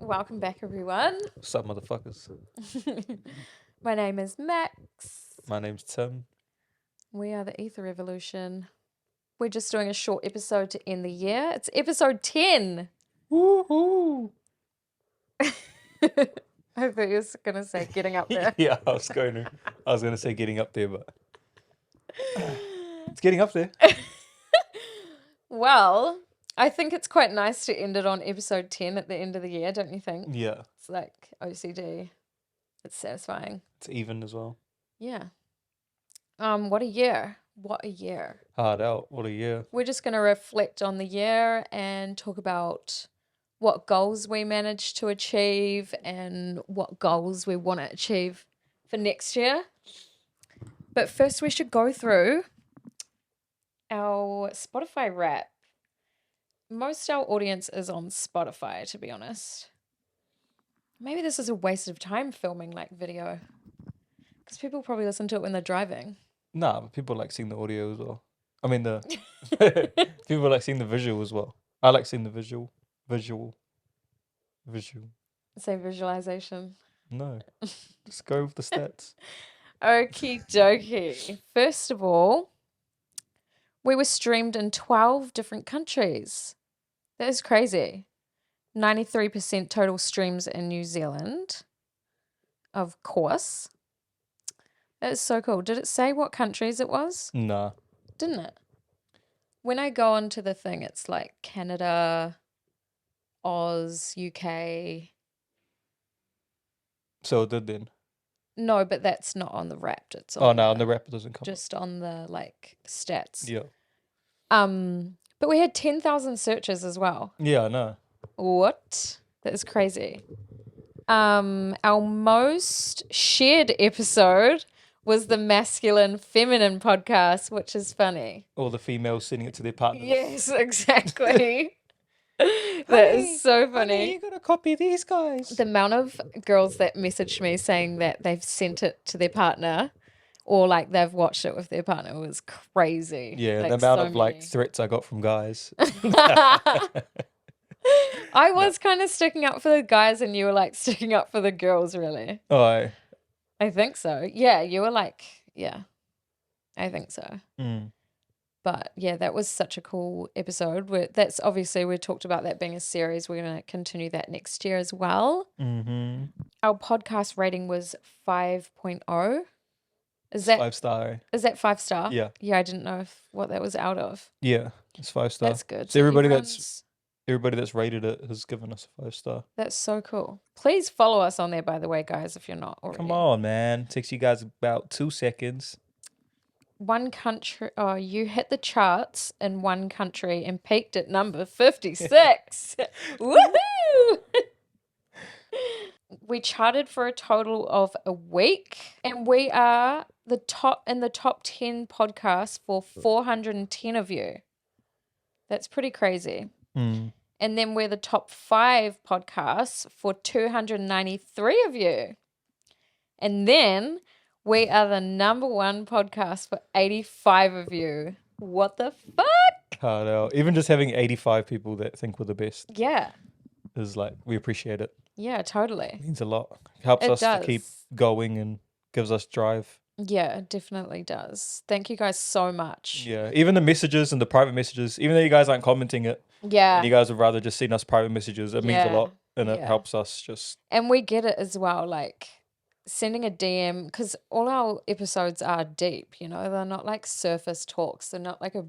Welcome back, everyone. What's up, motherfuckers? My name is Max. My name's Tim. We are the Ether Revolution. We're just doing a short episode to end the year. It's episode 10. Woohoo! I thought you were going to say getting up there. Yeah, I was going to say getting up there, but it's getting up there. Well, I think it's quite nice to end it on episode 10 at the end of the year, don't you think? Yeah, It's like OCD. It's satisfying. it's even as well. Yeah. What a year. What a year. Hard out. What a year. We're just going to reflect on the year and talk about what goals we managed to achieve and what goals we want to achieve for next year. But first, we should go through our Spotify wrap. Most of our audience is on Spotify, to be honest. Maybe this is a waste of time filming like video because people probably listen to it when they're driving. Nah, but people like seeing the audio as well. I mean, people like seeing the visual as well. I like seeing the visual. Say visualization. No, just go with the stats. Okie dokie. First of all, we were streamed in 12 different countries. That is crazy. 93% total streams in New Zealand, of course. That is so cool. Did it say what countries it was? Nah. Didn't it? When I go onto the thing, it's like Canada, Oz, UK. So it did then. No, but that's not on the Wrapped. It's Oh on no, on the rap it doesn't come. just on the like stats. Yeah. But we had 10,000 searches as well. Yeah, I know. What? That is crazy. Our most shared episode was the masculine feminine podcast, which is funny. All the females sending it to their partners. Yes, exactly. That is so funny. Honey, you gotta copy these guys. The amount of girls that messaged me saying that they've sent it to their partner or like they've watched it with their partner was crazy. Yeah, Like, the amount so of like many. threats I got from guys. I was kind of sticking up for the guys and you were like sticking up for the girls, really. Oh, I think so. Yeah, you were like, yeah, I think so. But yeah, that was such a cool episode. That's obviously, we talked about that being a series. We're going to continue that next year as well. mm-hmm. Our podcast rating was 5.0. Is that 5-star. Is that 5-star? Yeah. Yeah, I didn't know what that was out of. Yeah, it's 5-star. That's good. So everybody that's rated it has given us a 5-star. That's so cool. Please follow us on there, by the way, guys, if you're not already. Come on, man. Takes you guys about 2 seconds. One country, oh, you hit the charts in one country and peaked at number 56. Woohoo! We charted for a total of a week, and we are the top 10 podcasts for 410 of you. That's pretty crazy. And then we're the top 5 podcasts for 293 of you. And then we are the number 1 podcast for 85 of you. What the fuck? Hard out. Even just having 85 people that think we're the best Yeah. is like, we appreciate it. Yeah, totally. It means a lot. Helps It us does. to keep going and gives us drive. Yeah, it definitely does. Thank you guys so much. Yeah, even the messages and the private messages, even though you guys aren't commenting it, Yeah. and you guys would rather just send us private messages, it means a lot. And it Yeah. helps us just... And we get it as well, like sending a DM, because all our episodes are deep, you know, they're not like surface talks. They're not like a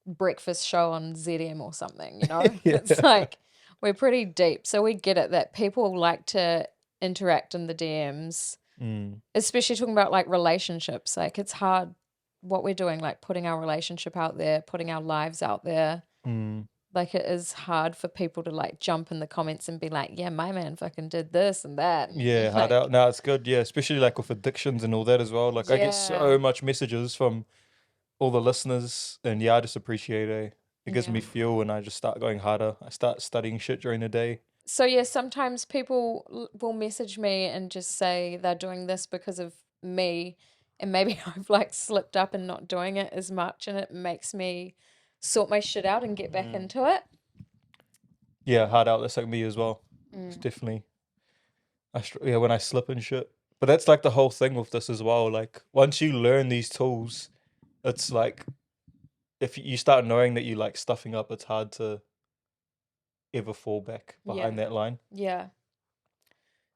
breakfast show on ZM or something, you know. Yeah. It's like we're pretty deep. So we get it that people like to interact in the DMs, especially talking about like relationships. Like it's hard what we're doing, like putting our relationship out there, putting our lives out there. Like it is hard for people to like jump in the comments and be like, yeah, my man fucking did this and that. Yeah, hard out. No, it's good. Yeah, especially like with addictions and all that as well. Like I get so much messages from all the listeners, and yeah, I just appreciate it. It gives me fuel, and I just start going harder. I start studying shit during the day. So yeah, sometimes people will message me and just say they're doing this because of me, and maybe I've like slipped up and not doing it as much, and it makes me sort my shit out and get back into it. Yeah, hard out. That's like me as well. It's definitely, yeah, when I slip and shit. But that's like the whole thing with this as well. Like once you learn these tools, it's like if you start knowing that you like stuffing up, it's hard to ever fall back behind that line. Yeah.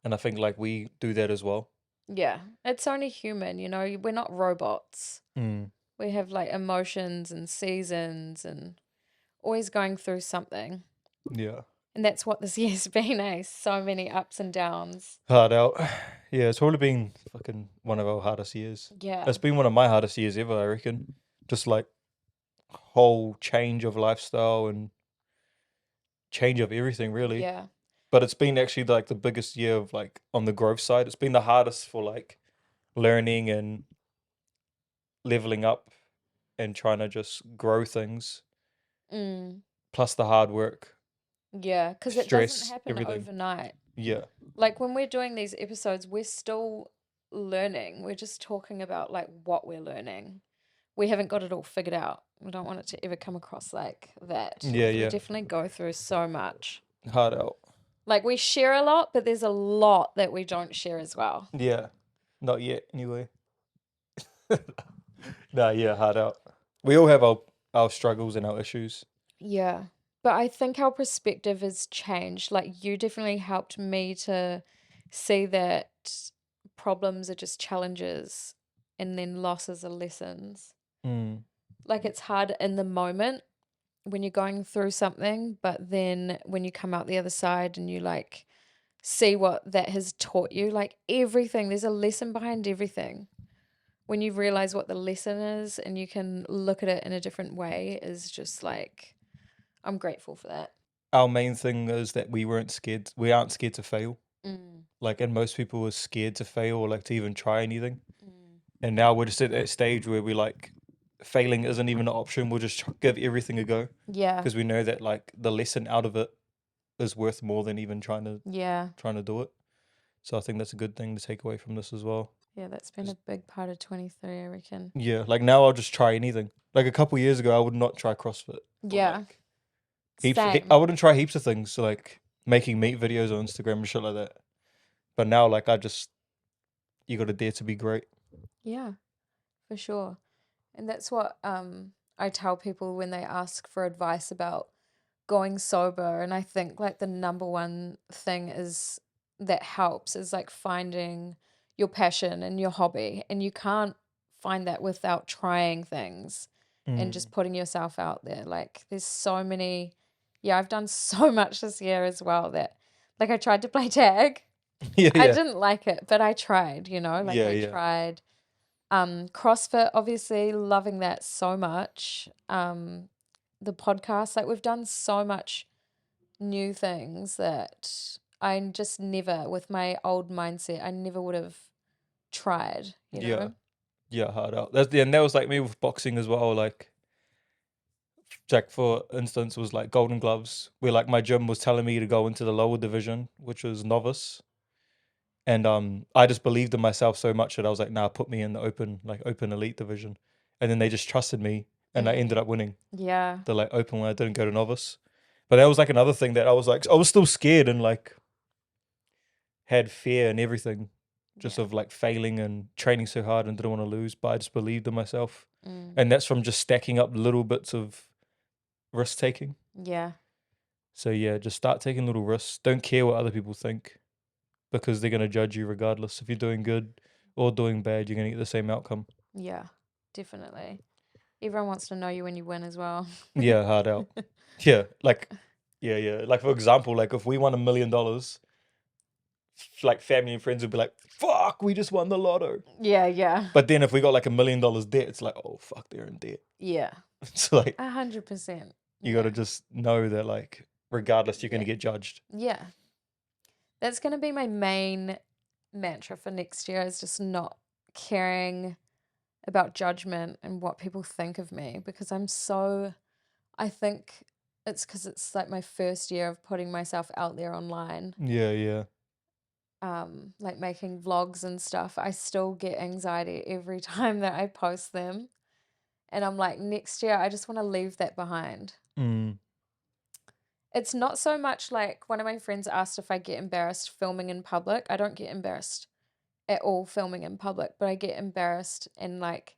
And I think like we do that as well. Yeah. It's only human, you know, we're not robots. We have like emotions and seasons and always going through something. Yeah. And that's what this year's been, eh? So many ups and downs. Hard out. Yeah, it's probably been fucking one of our hardest years. Yeah. It's been one of my hardest years ever, I reckon. Just like whole change of lifestyle and change of everything, really. Yeah. But it's been actually like the biggest year of like on the growth side. It's been the hardest for like learning and leveling up and trying to just grow things. Plus the hard work. Yeah, because it doesn't Stress, happen everything. overnight. Yeah. Like when we're doing these episodes, we're still learning. We're just talking about like what we're learning. We haven't got it all figured out. We don't want it to ever come across like that. Yeah, We yeah. definitely go through so much. Hard out. Like we share a lot, but there's a lot that we don't share as well. Yeah. Not yet, anyway. Nah, yeah, hard out. We all have our struggles and our issues. Yeah. But I think our perspective has changed. Like you definitely helped me to see that problems are just challenges and then losses are lessons. Like it's hard in the moment when you're going through something, but then when you come out the other side and you like see what that has taught you, like everything, there's a lesson behind everything. When you realize what the lesson is and you can look at it in a different way, is just like, I'm grateful for that. Our main thing is that we aren't scared to fail. Like, and most people are scared to fail or like to even try anything. And now we're just at that stage where we like failing isn't even an option. We'll just give everything a go. Yeah. Because we know that like the lesson out of it is worth more than even trying to do it. So I think that's a good thing to take away from this as well. Yeah, that's been a big part of 23, I reckon. Yeah, like now I'll just try anything. Like a couple years ago, I would not try CrossFit. Yeah. Like, Same. I wouldn't try heaps of things, like making meat videos on Instagram and shit like that. But now, like, you got to dare to be great. Yeah, for sure. And that's what I tell people when they ask for advice about going sober. And I think like the number one thing is that helps is like finding your passion and your hobby. And you can't find that without trying things and just putting yourself out there. Like there's so many, I've done so much this year as well that like I tried to play tag. Yeah, I didn't like it, but I tried, you know, like I tried. CrossFit, obviously, loving that so much. The podcast, like we've done so much new things that I just never, with my old mindset, I never would have tried, you know? Yeah, hard out. And that was like me with boxing as well. Like, for instance, was like Golden Gloves, where like my gym was telling me to go into the lower division, which was novice. And I just believed in myself so much that I was like, nah, put me in the open elite division. And then they just trusted me and I ended up winning. Yeah. The like open when I didn't go to novice. But that was like another thing that I was like, I was still scared and like had fear and everything just of like failing and training so hard and didn't want to lose. But I just believed in myself. And that's from just stacking up little bits of risk taking. Yeah. So yeah, just start taking little risks. Don't care what other people think, because they're going to judge you regardless. If you're doing good or doing bad, you're going to get the same outcome. Yeah, definitely. Everyone wants to know you when you win as well. Yeah, hard out. Yeah, like, yeah. Like, for example, like if we won $1 million, like family and friends would be like, fuck, we just won the lotto. Yeah. But then if we got like $1 million debt, it's like, oh, fuck, they're in debt. Yeah. It's like 100%. You got to just know that, like, regardless, you're going to get judged. Yeah. That's going to be my main mantra for next year, is just not caring about judgment and what people think of me, because I think it's because it's like my first year of putting myself out there online. Yeah. Like making vlogs and stuff. I still get anxiety every time that I post them. And I'm like, next year, I just want to leave that behind. It's not so much like one of my friends asked if I get embarrassed filming in public. I don't get embarrassed at all filming in public, but I get embarrassed and like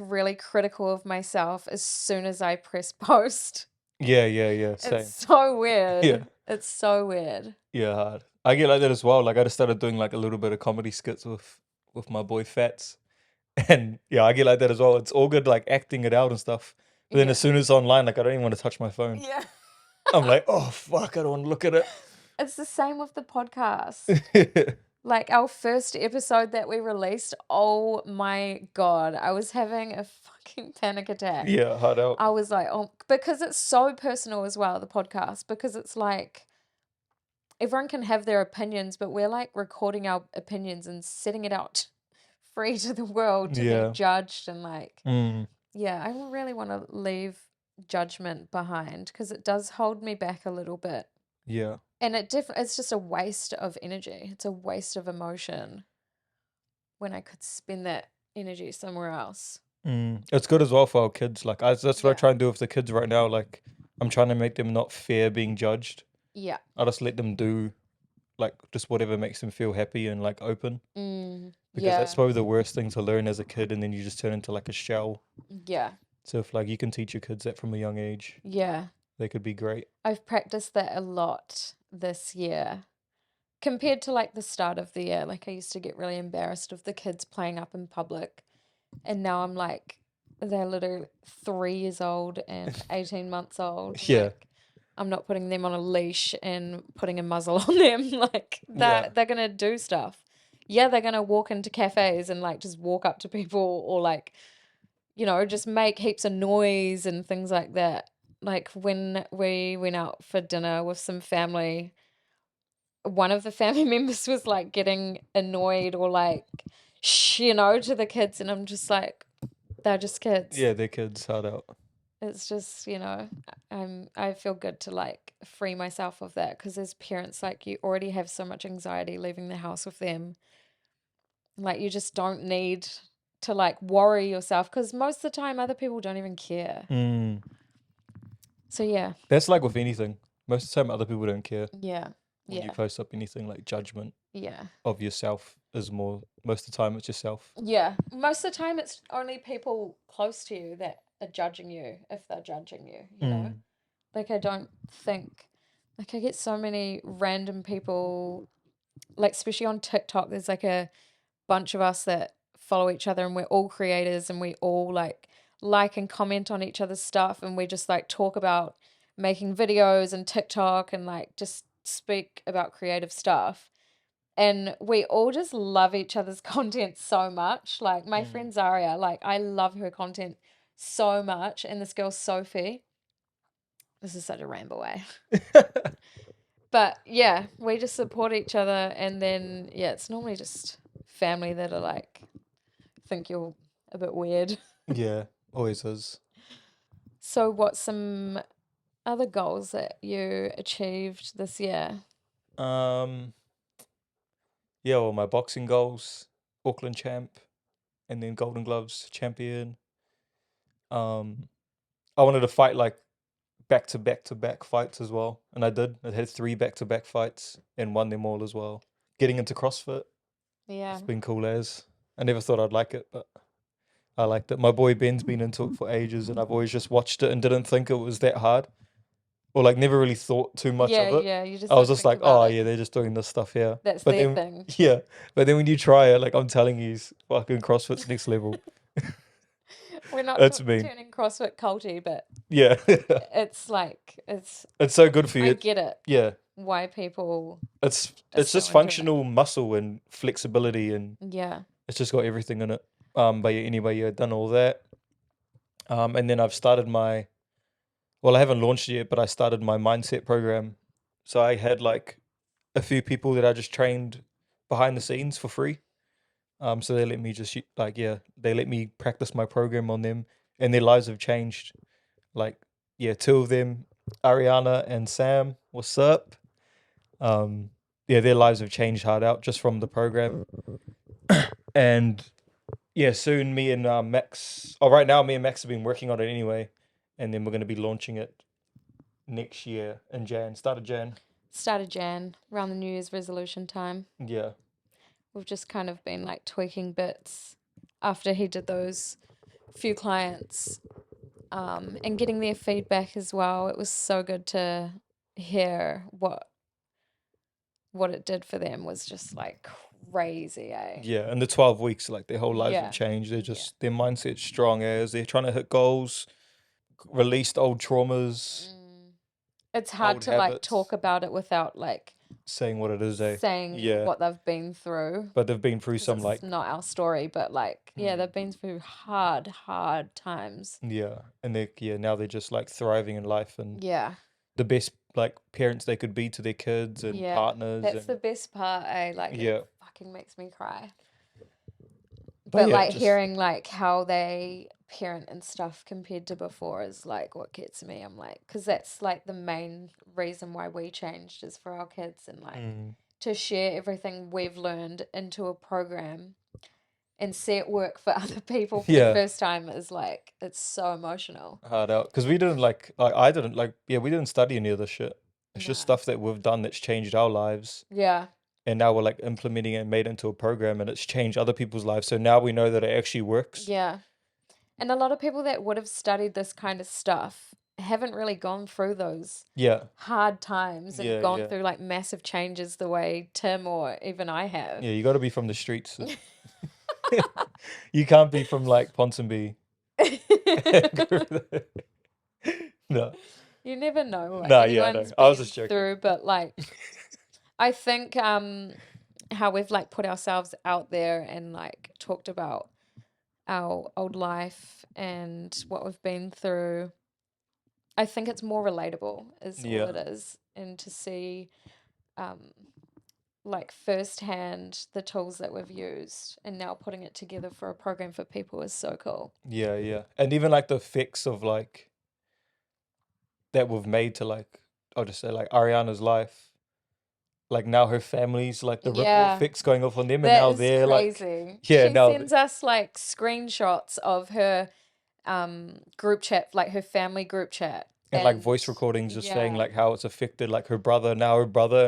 really critical of myself as soon as I press post. Yeah, It's same. so weird. Yeah. It's so weird. Yeah, hard. I get like that as well. Like I just started doing like a little bit of comedy skits with my boy Fats. And yeah, I get like that as well. It's all good like acting it out and stuff. But then Yeah. as soon as it's online, like I don't even want to touch my phone. Yeah. I'm like, oh fuck, I don't want to look at it. It's the same with the podcast. Like our first episode that we released, oh my God, I was having a fucking panic attack. Yeah, hard out. I was like, oh, because it's so personal as well, the podcast, because it's like everyone can have their opinions, but we're like recording our opinions and setting it out free to the world to Yeah. be judged and like, Mm, yeah, I really want to leave judgment behind because it does hold me back a little bit. yeah. And it's just a waste of energy. It's a waste of emotion when I could spend that energy somewhere else. It's good as well for our kids. Like that's what I Yeah. try and do with the kids right now. Like I'm trying to make them not fear being judged. Yeah. I just let them do like just whatever makes them feel happy and like open. Because Yeah. that's probably the worst thing to learn as a kid, and then you just turn into like a shell. Yeah. So if like you can teach your kids that from a young age, Yeah. they could be great. I've practiced that a lot this year compared to like the start of the year. Like I used to get really embarrassed of the kids playing up in public. And now I'm like, they're literally 3 years old and 18 months old. Yeah. Like, I'm not putting them on a leash and putting a muzzle on them. Like Yeah. they're gonna do stuff. Yeah, they're gonna walk into cafes and like just walk up to people or like, you know, just make heaps of noise and things like that. Like when we went out for dinner with some family, one of the family members was like getting annoyed or like shh, you know, to the kids, and I'm just like, they're just kids. Yeah, they're kids, hard out. It's just, you know, I feel good to like free myself of that because as parents, like you already have so much anxiety leaving the house with them. Like you just don't need to like worry yourself because most of the time other people don't even care. So yeah. That's like with anything. Most of the time other people don't care. Yeah. When you post up anything, like judgment of yourself is more, most of the time it's yourself. Yeah. Most of the time it's only people close to you that are judging you if they're judging you, you know? Like I don't think, like I get so many random people, like especially on TikTok, there's like a bunch of us that follow each other and we're all creators and we all like and comment on each other's stuff and we just like talk about making videos and TikTok and like just speak about creative stuff. And we all just love each other's content so much. Like my friend Zaria, like I love her content so much. And this girl Sophie, this is such a ramble way. But yeah, we just support each other. And then, yeah, it's normally just family that are like, think you're a bit weird. Yeah, always is. So what's some other goals that you achieved this year? Yeah, well, my boxing goals, Auckland champ, and then Golden Gloves champion. I wanted to fight like back to back fights as well, and I did. I had 3 back-to-back fights and won them all as well. Getting into CrossFit, Yeah. it's been cool as. I never thought I'd like it, but I liked it. My boy Ben's been into it for ages, and I've always just watched it and didn't think it was that hard, or like never really thought too much of it. Yeah, you just I was don't just think like, oh about it. yeah, they're just doing this stuff here. That's But their then, thing. yeah, but then when you try it, like I'm telling you, fucking CrossFit's next level. We're not That's me. turning CrossFit culty, but Yeah, it's like it's so good for I you. get it. Yeah, Why people it's are just so into it. functional muscle and flexibility, and Yeah. it's just got everything in it. But yeah, anyway, I've done all that. And then I've started my, well, I haven't launched it yet, but I started my mindset program. So I had like a few people that I just trained behind the scenes for free. So they let me just they let me practice my program on them, and their lives have changed. Like, yeah, 2 of them, Ariana and Sam, what's up? Yeah, their lives have changed hard out just from the program. And yeah, soon me and Max. Oh, right now me and Max have been working on it anyway, and then we're going to be launching it next year in start of Jan. Start of Jan, around the New Year's resolution time. Yeah. We've just kind of been like tweaking bits after he did those few clients, and getting their feedback as well. It was so good to hear what it did for them. Was just like crazy, eh? Yeah, and the 12 weeks, like their whole lives Yeah. have changed. They're just their mindset's strong as they're trying to hit goals, released old traumas, It's hard old to like habits. talk about it without like saying what it is, eh? saying Yeah. what they've been through. But they've been through 'Cause some it's like not our story, but like they've been through hard times. yeah, and now they're just like thriving in life and Yeah, the best like parents they could be to their kids and yeah. partners. That's and the best part, eh? Like Yeah. it fucking makes me cry. But yeah, like just hearing like how they parent and stuff compared to before is like what gets me. I'm like, because that's like the main reason why we changed is for our kids and like to share everything we've learned into a program and see it work for other people for the Yeah. first time is like, it's so emotional. hard out because we didn't like I didn't like we didn't study any of this shit. It's just No. stuff that we've done that's changed our lives. Yeah. And now we're like implementing it and made it into a program and it's changed other people's lives. So now we know that it actually works. Yeah. And a lot of people that would have studied this kind of stuff haven't really gone through those Yeah. hard times and Yeah, gone yeah. through like massive changes the way Tim or even I have. Yeah, you got to be from the streets. You can't be from like Ponsonby. No. You never know what Nah, yeah, I know. anyone's I was been just joking. through, but like I think how we've like put ourselves out there and like talked about our old life and what we've been through. I think it's more relatable is all it is. And to see like firsthand the tools that we've used and now putting it together for a program for people is so cool. Yeah, yeah. And even like the effects of like that we've made to like I'll just say like Ariana's life. Like now her family's like the ripple Yeah. effects going off on them and That now is they're crazy. like yeah, She now sends us like screenshots of her group chat, like her family group chat. and like voice recordings just saying yeah. like how it's affected like her brother and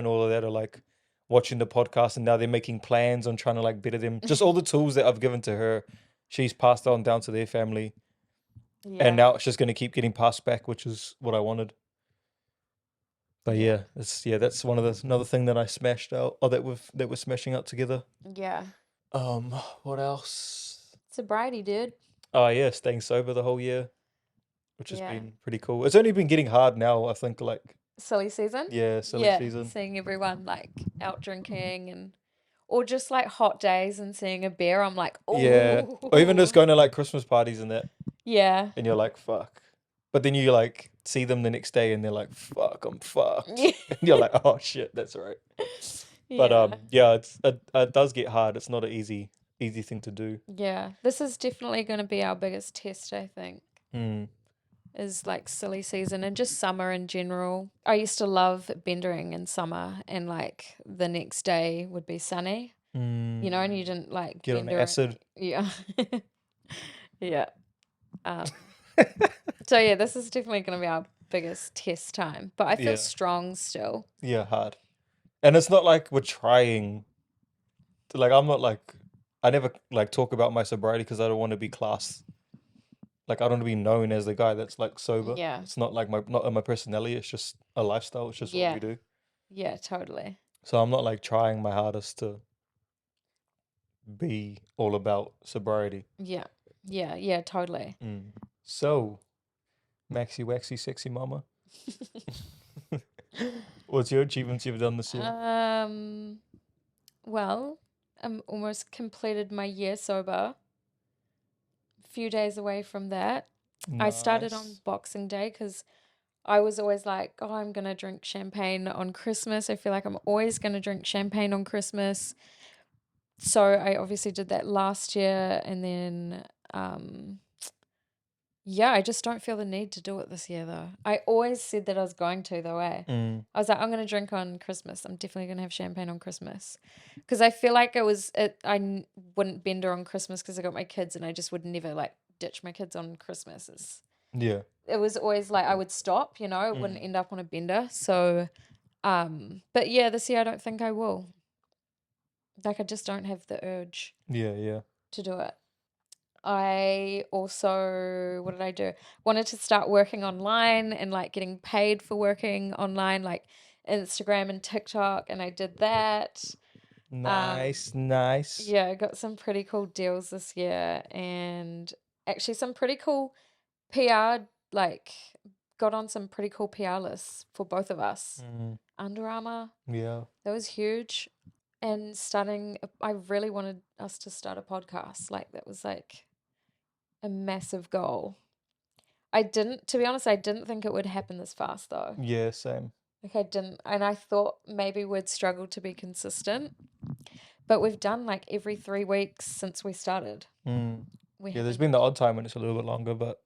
all of that are like watching the podcast and now they're making plans on trying to like better them. Just all the tools that I've given to her, she's passed on down to their family. Yeah. And now it's just gonna keep getting passed back, which is what I wanted. But Yeah. that's one of another thing that I smashed out or that we're smashing out together. Yeah. What else? Sobriety, dude. Oh yeah, staying sober the whole year, which has Yeah. been pretty cool. It's only been getting hard now, I think, like Silly season? silly Yeah. season. Seeing everyone like out drinking and or just like hot days and seeing a beer, I'm like, oh Yeah. Or even just going to like Christmas parties and that, yeah. and you're like, fuck. But then you like see them the next day and they're like, fuck, I'm fucked. And you're like, oh shit, that's right. But yeah, it does get hard. It's not an easy thing to do. Yeah. This is definitely going to be our biggest test, I think. Is like silly season and just summer in general. I used to love bendering in summer and like the next day would be sunny, you know, and you didn't like Get on bender. acid. Yeah. Yeah. So yeah, this is definitely going to be our biggest test time, but I feel strong still. Yeah, hard. And it's not like we're trying to, like I'm not like I never like talk about my sobriety because I don't want to be classed. Like I don't want to be known as the guy that's like sober. Yeah. It's not like not in my personality, it's just a lifestyle, it's just what we do. Yeah, totally. So I'm not like trying my hardest to be all about sobriety. Yeah. Yeah, yeah, totally. So, Maxi Waxy Sexy Mama. What's your achievements you've done this year? Well, I'm almost completed my year sober. A few days away from that. I started on Nice. Boxing Day because I was always like, oh, I'm going to drink champagne on Christmas. I feel like I'm always going to drink champagne on Christmas. So I obviously did that last year. And then, yeah, I just don't feel the need to do it this year, though. I always said that I was going to, though, eh? I was like, I'm going to drink on Christmas. I'm definitely going to have champagne on Christmas. Because I feel like I wouldn't bender on Christmas because I got my kids and I just would never, like, ditch my kids on Christmas. Yeah. It was always like I would stop, you know, it wouldn't end up on a bender. So, but yeah, this year I don't think I will. Like I just don't have the urge Yeah. to do it. I also, what did I do? Wanted to start working online and like getting paid for working online, like Instagram and TikTok, and I did that. Nice. Yeah, I got some pretty cool deals this year and actually some pretty cool PR, like got on some pretty cool PR lists for both of us. Under Armour, Yeah. that was huge. And I really wanted us to start a podcast. Like that was like a massive goal. To be honest, I didn't think it would happen this fast though. Yeah, same. Like I didn't, and I thought maybe we'd struggle to be consistent, but we've done like every 3 weeks since we started. Yeah, there's been the odd time when it's a little bit longer, but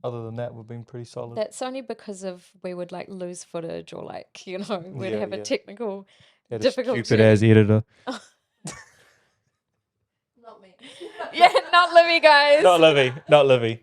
other than that, we've been pretty solid. That's only because of we would like lose footage or like, you know, we'd have a technical difficulty. Stupid ass editor. Not me. Yeah, not Livy, guys. Not Livy.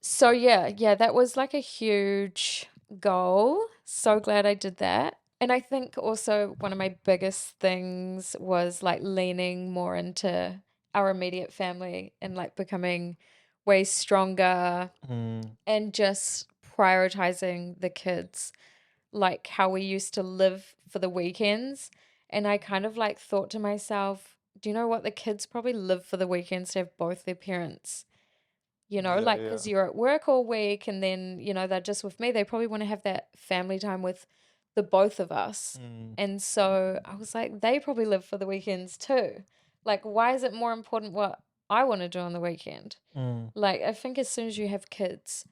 So yeah, that was like a huge goal. So glad I did that. And I think also one of my biggest things was like leaning more into our immediate family and like becoming way stronger and just prioritizing the kids, like how we used to live for the weekends. And I kind of like thought to myself, do you know what? The kids probably live for the weekends to have both their parents. You know, like because you're at work all week and then, you know, they're just with me. They probably want to have that family time with the both of us. And so I was like, they probably live for the weekends too. Like, why is it more important what I want to do on the weekend? Like, I think as soon as you have kids,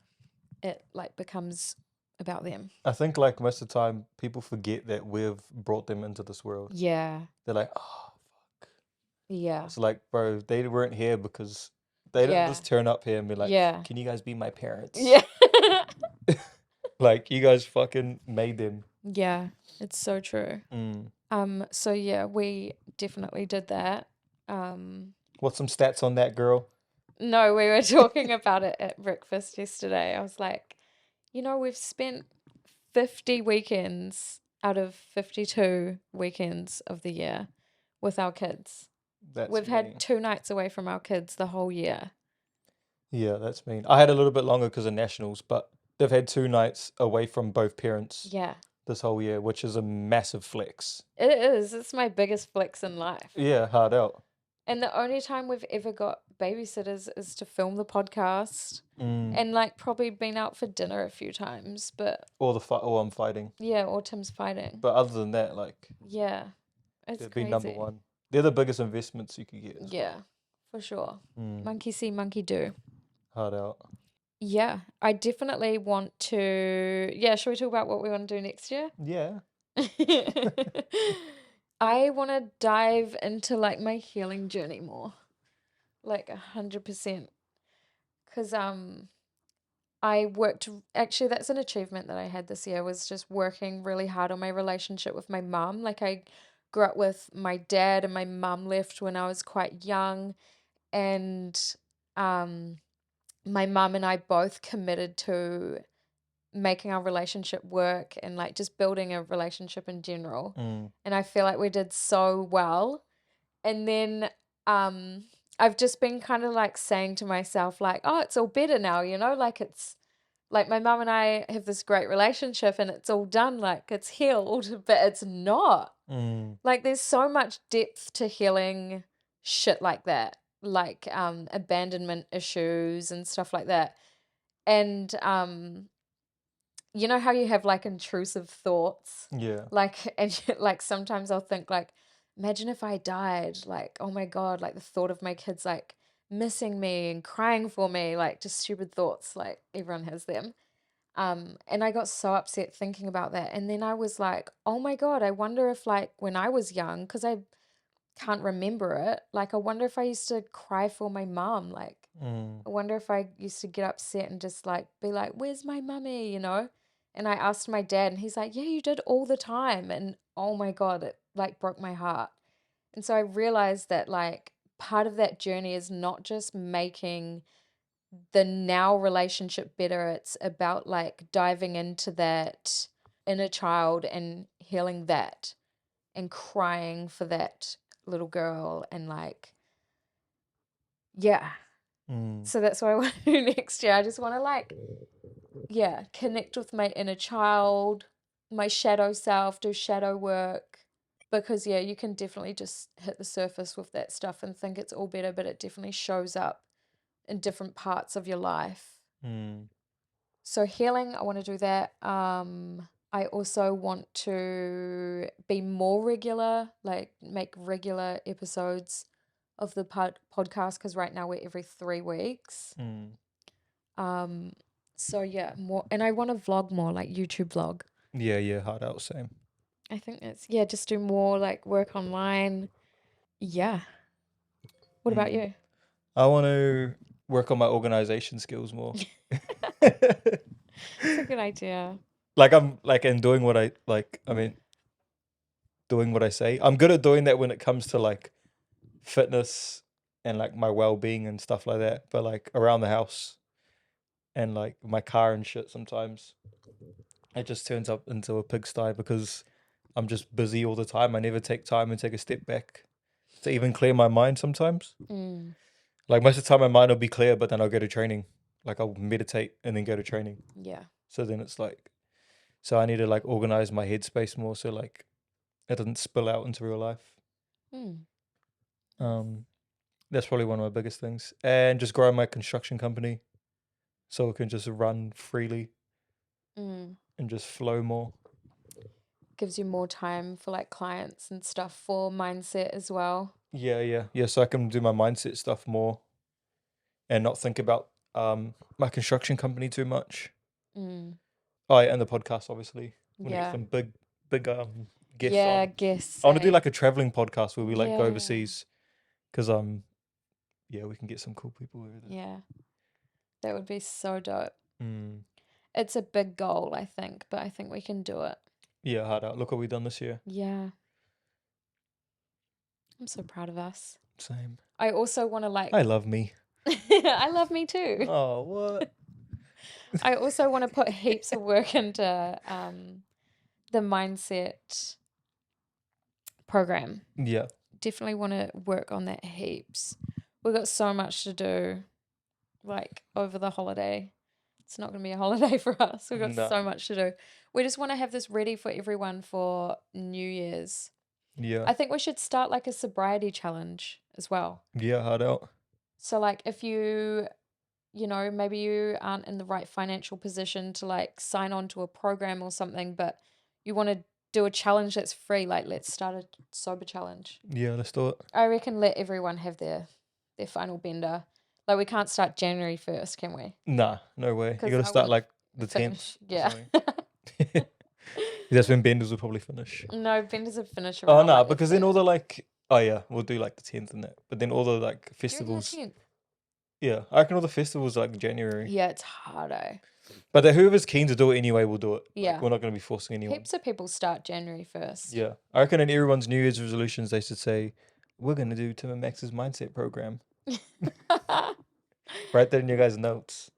it like becomes about them. I think like most of the time, people forget that we've brought them into this world. Yeah. They're like, oh, fuck. Yeah. It's like, bro, they weren't here because they didn't just turn up here and be like, can you guys be my parents? Yeah. Like, you guys fucking made them. Yeah, it's so true. So yeah, we definitely did that. What's some stats on that, girl? No, we were talking about it at breakfast yesterday. I was like, you know, we've spent 50 weekends out of 52 weekends of the year with our kids. We've had 2 nights away from our kids the whole year. Yeah, that's mean. I had a little bit longer because of nationals, but they've had 2 nights away from both parents this whole year, which is a massive flex. It is. It's my biggest flex in life. Yeah, hard out. And the only time we've ever got babysitters is to film the podcast and like probably been out for dinner a few times, but or I'm fighting. Yeah, or Tim's fighting. But other than that, like yeah, it's they'd crazy. be number one. They're the biggest investments you could get. Yeah, for sure. Monkey see, monkey do. Hard out. Yeah, I definitely want to. Yeah, should we talk about what we want to do next year? Yeah. I want to dive into like my healing journey more, like 100%. Because I worked. Actually, that's an achievement that I had this year. Was just working really hard on my relationship with my mum. Like I grew up with my dad, and my mum left when I was quite young, and my mum and I both committed to making our relationship work and like just building a relationship in general. And I feel like we did so well. And then I've just been kind of like saying to myself like, oh, it's all better now, you know, like it's like my mum and I have this great relationship and it's all done, like it's healed, but it's not. Like there's so much depth to healing shit like that, like abandonment issues and stuff like that. And you know how you have like intrusive thoughts? Yeah. Like, and like sometimes I'll think like, imagine if I died, like, oh my God, like the thought of my kids like missing me and crying for me, like just stupid thoughts, like everyone has them. And I got so upset thinking about that. And then I was like, oh my God, I wonder if like when I was young, because I can't remember it, like I wonder if I used to cry for my mom, like I wonder if I used to get upset and just like be like, where's my mummy, you know? And I asked my dad and he's like, yeah, you did all the time. And oh my God, it like broke my heart. And so I realized that like part of that journey is not just making the now relationship better. It's about like diving into that inner child and healing that and crying for that little girl and like, yeah. So that's what I want to do next year. I just want to like, yeah, connect with my inner child, my shadow self, do shadow work. Because, yeah, you can definitely just hit the surface with that stuff and think it's all better, but it definitely shows up in different parts of your life. So healing, I want to do that. I also want to be more regular, like make regular episodes of the podcast because right now we're every 3 weeks. So yeah, more, and I want to vlog more, like YouTube vlog. Yeah, hard out, same. I think that's, yeah, just do more like work online. Yeah. What about you? I want to work on my organization skills more. It's a good idea. Like I'm like in doing what I like. I mean, doing what I say. I'm good at doing that when it comes to like fitness and like my well-being and stuff like that. But like around the house and like my car and shit, sometimes it just turns up into a pigsty because I'm just busy all the time. I never take time and take a step back to even clear my mind sometimes. Like most of the time my mind will be clear, but then I'll go to training. Like I'll meditate and then go to training. Yeah. So then it's like, so I need to like organize my headspace more so like it doesn't spill out into real life. That's probably one of my biggest things. And just grow my construction company so it can just run freely and just flow more. Gives you more time for like clients and stuff for mindset as well. Yeah. So I can do my mindset stuff more and not think about my construction company too much. Oh, yeah, and the podcast, obviously. Want to get some big guests on. Guess. I want to do like a traveling podcast where we like go Yeah. overseas because yeah, we can get some cool people over there. Yeah. That would be so dope. It's a big goal, I think, but I think we can do it. Yeah, hard out. Look what we've done this year. Yeah. I'm so proud of us. Same. I also want to like. I love me. I love me too. Oh, what? I also want to put heaps of work into the mindset program. Yeah. Definitely want to work on that heaps. We've got so much to do, like over the holiday. It's not going to be a holiday for us. We've got so much to do. We just want to have this ready for everyone for New Year's. Yeah. I think we should start like a sobriety challenge as well. Yeah, hard out. So like if you know, maybe you aren't in the right financial position to like sign on to a program or something, but you want to do a challenge that's free, like let's start a sober challenge. Yeah, let's do it. I reckon let everyone have their final bender. Like we can't start January 1st, can we? Nah, no way. You got to start like the 10th. Yeah. That's when benders will probably finish. No, benders will finish around. Oh, no, like because then all the like, oh yeah, we'll do like the 10th and that. But then all the like festivals. Yeah, I reckon all the festivals are like January. Yeah, it's harder. But whoever's keen to do it anyway will do it. Yeah. Like, we're not going to be forcing anyone. Heaps of people start January 1st. Yeah. I reckon in everyone's New Year's resolutions, they should say, we're going to do Tim and Max's mindset program. Write that in your guys' notes.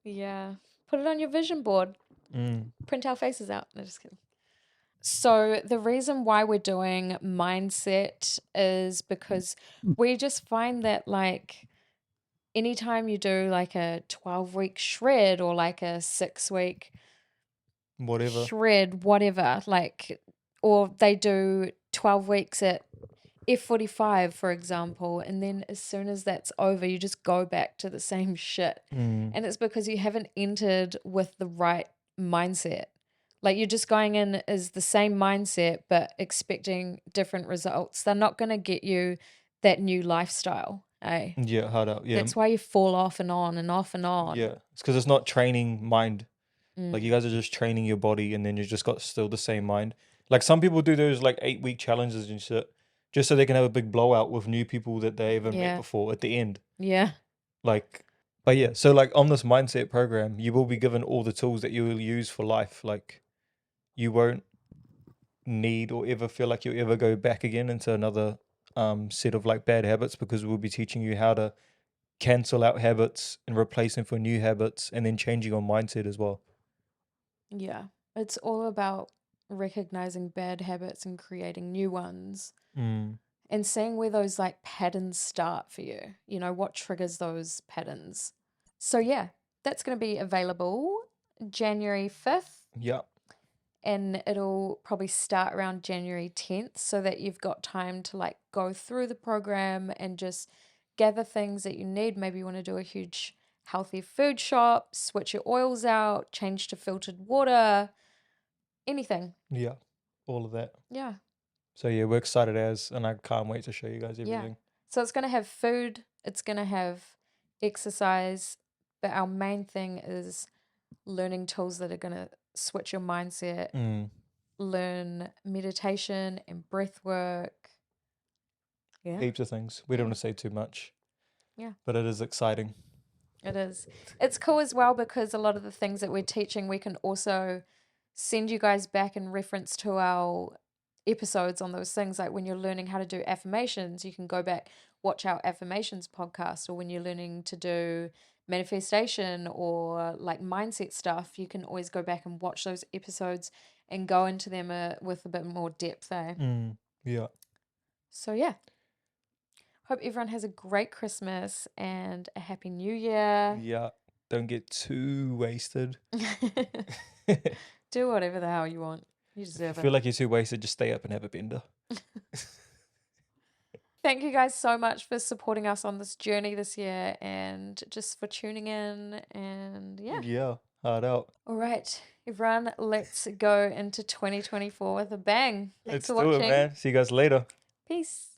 Yeah. Put it on your vision board. Print our faces out. No, just kidding. So the reason why we're doing mindset is because we just find that like anytime you do like a 12-week shred or like a 6-week shred, whatever, like, or they do 12 weeks at F45, for example, and then as soon as that's over, you just go back to the same shit. And it's because you haven't entered with the right mindset. Like you're just going in as the same mindset, but expecting different results. They're not going to get you that new lifestyle. Eh? Yeah, hard out. Yeah. That's why you fall off and on and off and on. Yeah. It's because it's not training mind. Like you guys are just training your body and then you just got still the same mind. Like some people do those like 8-week challenges and shit just so they can have a big blowout with new people that they haven't met before at the end. Yeah. Like, but yeah, so like on this mindset program, you will be given all the tools that you will use for life. Like you won't need or ever feel like you'll ever go back again into another set of like bad habits because we'll be teaching you how to cancel out habits and replace them for new habits, and then changing your mindset as well. Yeah. It's all about recognizing bad habits and creating new ones and seeing where those like patterns start for you. You know, what triggers those patterns. So, yeah, that's going to be available January 5th. Yeah. And it'll probably start around January 10th so that you've got time to like go through the program and just gather things that you need. Maybe you want to do a huge healthy food shop, switch your oils out, change to filtered water, anything. Yeah. All of that. Yeah. So yeah, we're excited and I can't wait to show you guys everything. So it's going to have food, it's going to have exercise, but our main thing is learning tools that are going to switch your mindset, learn meditation and breath work. Yeah. Heaps of things. We don't want to say too much. Yeah. But it is exciting. It is. It's cool as well because a lot of the things that we're teaching, we can also send you guys back in reference to our episodes on those things. Like when you're learning how to do affirmations, you can go back, watch our affirmations podcast, or when you're learning to do manifestation or like mindset stuff, you can always go back and watch those episodes and go into them with a bit more depth. Yeah. So yeah. Hope everyone has a great Christmas and a happy new year. Yeah. Don't get too wasted. Do whatever the hell you want. You deserve it. I feel like you're too wasted, just stay up and have a bender. Thank you guys so much for supporting us on this journey this year and just for tuning in and yeah. Yeah, hard out. All right, everyone, let's go into 2024 with a bang. Let's do it, man. See you guys later. Peace.